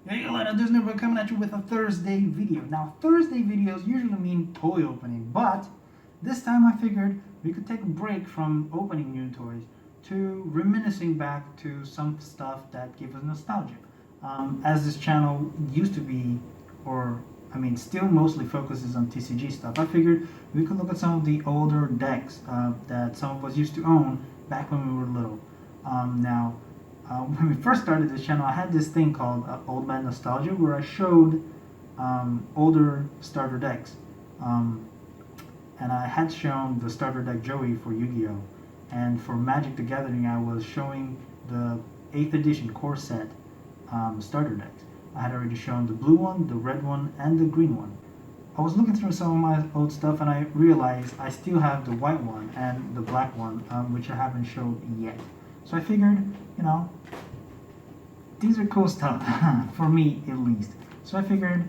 Hey, Elena, this never coming at you with a Thursday video. Now, Thursday videos usually mean toy opening, but this time I figured we could take a break from opening new toys to reminiscing back to some stuff that gave us nostalgia. As this channel used to be, or still mostly focuses on TCG stuff, I figured we could look at some of the older decks that some of us used to own back when we were little. Now, when we first started this channel, I had this thing called Old Man Nostalgia, where I showed older starter decks. And I had shown the starter deck Joey for Yu-Gi-Oh! And for Magic the Gathering, I was showing the 8th edition core set starter decks. I had already shown the blue one, the red one, and the green one. I was looking through some of my old stuff and I realized I still have the white one and the black one, which I haven't showed yet. So I figured, these are cool stuff, for me at least. So I figured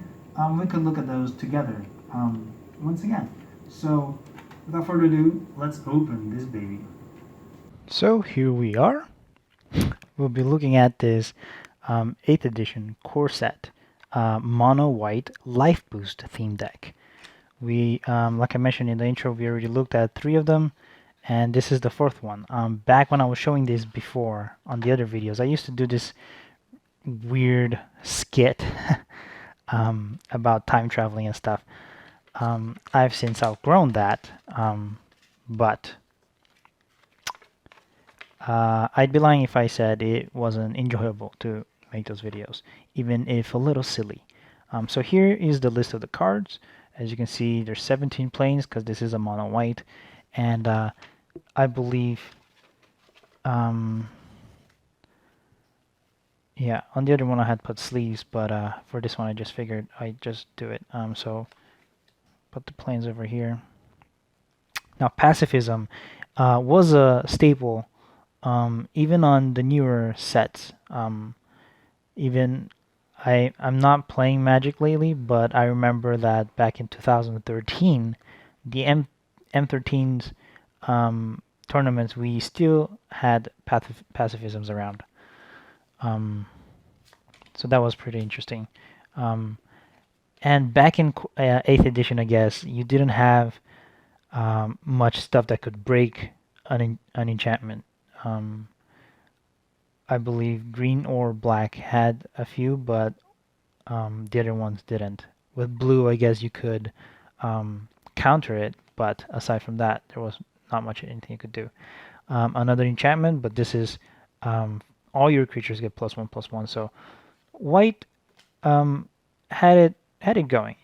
we could look at those together once again. So without further ado, let's open this baby. So here we are. We'll be looking at this 8th edition core set mono white life boost theme deck. We, like I mentioned in the intro, we already looked at 3 of them, and this is the 4th one. Back when I was showing this before on the other videos, I used to do this weird skit about time traveling and stuff. I've since outgrown that, but I'd be lying if I said it wasn't enjoyable to make those videos, even if a little silly. So here is the list of the cards. As you can see, there's 17 planes because this is a mono white, and I believe, yeah, on the other one I had put sleeves, but for this one I just figured I'd just do it. So put the planes over here. Now pacifism was a staple even on the newer sets. Even I'm not playing Magic lately, but I remember that back in 2013, the M13's tournaments, we still had pacifisms around. So that was pretty interesting. And back in 8th edition, I guess, you didn't have much stuff that could break an enchantment. I believe green or black had a few, but the other ones didn't. With blue, I guess you could counter it, but aside from that, there was not much anything you could do. Another enchantment, but this is all your creatures get +1/+1. So white had it going.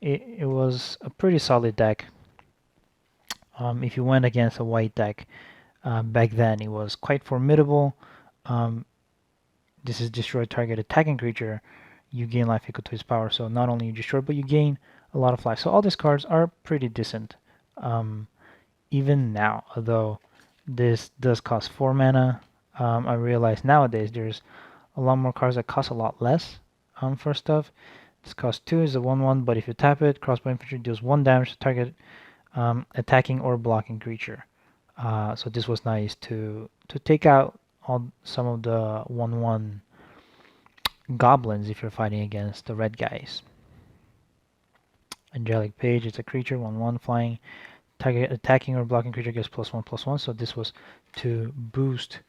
It was a pretty solid deck. If you went against a white deck back then, it was quite formidable. This is destroy target attacking creature. You gain life equal to his power. So not only you destroy, but you gain a lot of life. So all these cards are pretty decent. Even now, although this does cost 4 mana, I realize nowadays there's a lot more cards that cost a lot less for stuff. This cost 2, is a 1/1, but if you tap it, crossbow infantry deals 1 damage to target attacking or blocking creature. So this was nice to take out some of the 1/1 goblins if you're fighting against the red guys. Angelic Page, it's a creature, 1/1 flying. Target attacking or blocking creature gets +1/+1. So this was to boost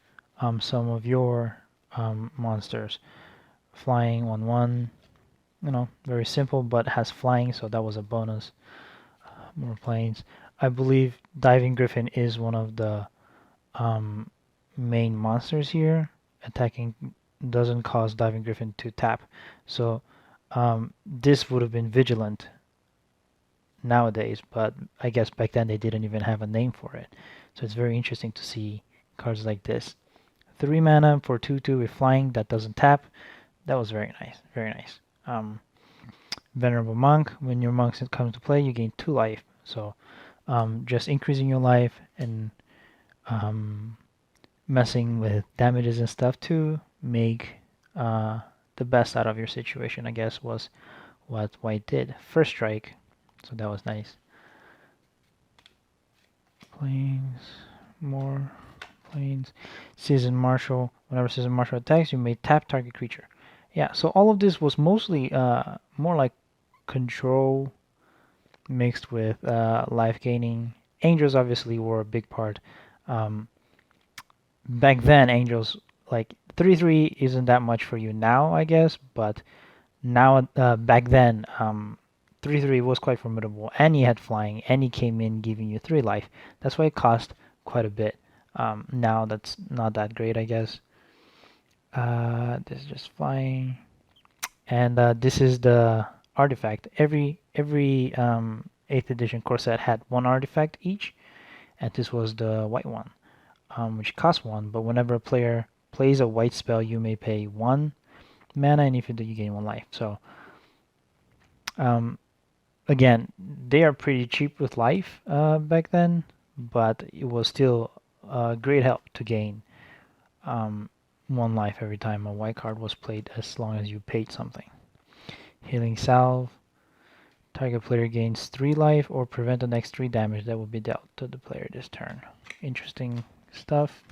some of your monsters. Flying 1/1, very simple, but has flying, so that was a bonus. More planes. I believe Diving Griffin is one of the main monsters here. Attacking doesn't cause Diving Griffin to tap. So this would have been Vigilant nowadays, but I guess back then they didn't even have a name for it. So it's very interesting to see cards like this. 3 mana for 2/2 with flying that doesn't tap. That was very nice, very nice. Venerable Monk, when your monk comes to play, you gain 2 life. So just increasing your life and messing with damages and stuff to make the best out of your situation, I guess, was what white did. First strike, so that was nice. Planes, more planes. Season Marshal, whenever Season Marshal attacks, you may tap target creature. yeah, so all of this was mostly more like control mixed with life gaining. Angels obviously were a big part. Um, Back then, angels like 3/3 isn't that much for you now, I guess, but now back then 3/3 was quite formidable, and he had flying, and he came in giving you 3 life. That's why it cost quite a bit. Now that's not that great, I guess. This is just flying, and this is the artifact. Every 8th edition core set had one artifact each, and this was the white one, which costs 1. But whenever a player plays a white spell, you may pay 1 mana, and if you do, you gain 1 life. So again, they are pretty cheap with life back then, but it was still a great help to gain 1 life every time a white card was played, as long as you paid something. Healing Salve. Target player gains 3 life or prevent the next 3 damage that will be dealt to the player this turn. Interesting stuff.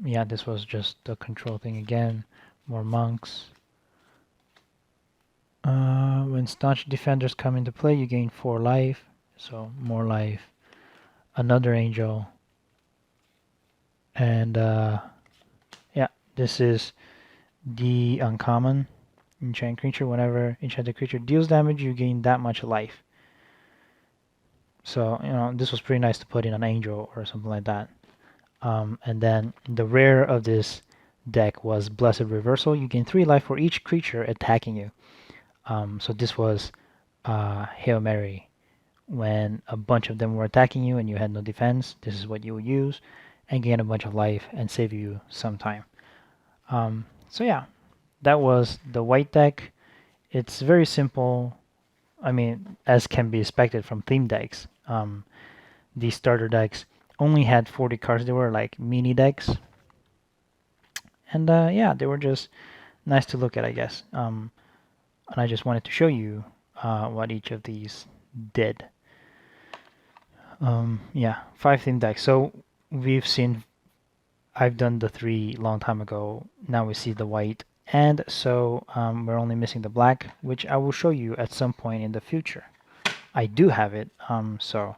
Yeah, this was just the control thing again. More monks. When staunch defenders come into play, you gain 4 life. So more life. Another angel. And yeah, this is the uncommon enchant creature. Whenever enchanted creature deals damage, you gain that much life. So, you know, this was pretty nice to put in an angel or something like that. And then the rare of this deck was Blessed Reversal. You gain 3 life for each creature attacking you. So this was Hail Mary. When a bunch of them were attacking you and you had no defense, this is what you would use and gain a bunch of life and save you some time. So yeah, that was the white deck. It's very simple. I mean, as can be expected from theme decks. These starter decks only had 40 cards. They were like mini decks. And yeah, they were just nice to look at, I guess. And I just wanted to show you what each of these did. Yeah, 5 theme decks. So we've seen, I've done the 3 long time ago. Now we see the white. And so we're only missing the black, which I will show you at some point in the future. I do have it, so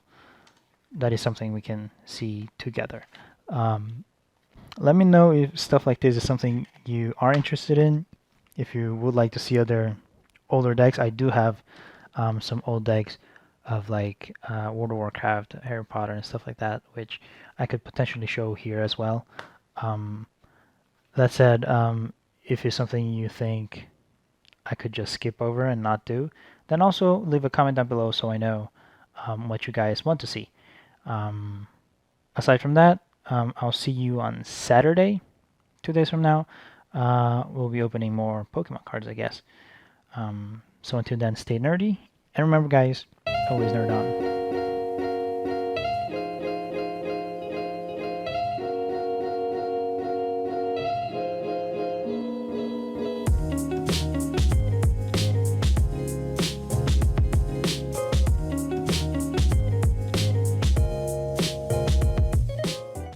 that is something we can see together. Let me know if stuff like this is something you are interested in. If you would like to see other older decks, I do have some old decks of like World of Warcraft, Harry Potter, and stuff like that, which I could potentially show here as well. That said, if it's something you think I could just skip over and not do, then also leave a comment down below so I know what you guys want to see. Aside from that, I'll see you on Saturday, 2 days from now. We'll be opening more Pokemon cards, I guess. So until then, stay nerdy. And remember, guys, always nerd on.